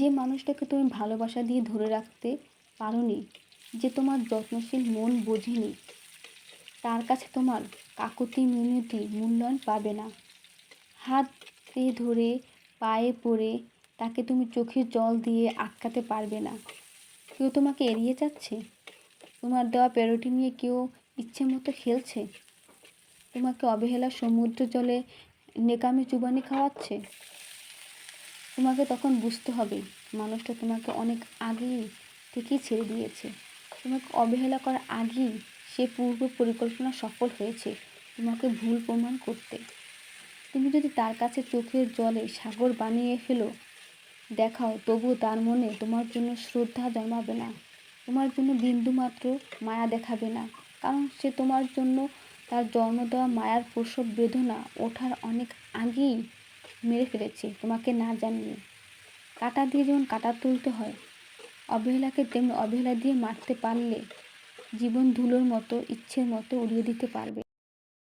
যে মানুষটাকে তুমি ভালোবাসা দিয়ে ধরে রাখতে পারোনি, যে তোমার যত্নশীল মন বোঝেনি, তার কাছে তোমার কাকুতি মিনতি মূল্যায়ন পাবে না। হাতে ধরে পায়ে পড়ে তাকে তুমি চোখের জল দিয়ে আটকাতে পারবে না। কেউ তোমাকে এড়িয়ে যাচ্ছে, তোমার দেওয়া প্যারোটি নিয়ে কেউ ইচ্ছে মতো খেলছে, তোমাকে অবহেলার সমুদ্র জলে নেকামি চুবানি খাওয়াচ্ছে, তোমাকে তখন বুঝতে হবে মানুষটা তোমাকে অনেক আগেই থেকেই ছেড়ে দিয়েছে। তোমাকে অবহেলা করার আগেই সে পূর্ব পরিকল্পনা সফল হয়েছে তোমাকে ভুল প্রমাণ করতে। তুমি যদি তার কাছে চোখের জলে সাগর বানিয়ে ফেলো দেখাও, তবুও তার মনে তোমার জন্য শ্রদ্ধা জন্মাবে না, তোমার জন্য বিন্দুমাত্র মায়া দেখাবে না। কারণ সে তোমার জন্য তার জন্ম দেওয়া মায়ার প্রসব বেদনা ওঠার অনেক আগেই মেরে ফেলেছে তোমাকে না জানিয়ে। কাঁটা দিয়ে যেমন কাঁটা তুলতে হয়, অবহেলাকে তেমনি অবহেলা দিয়ে মারতে পারলে জীবন ধুলোর মতো ইচ্ছের মতো উড়িয়ে দিতে পারবে।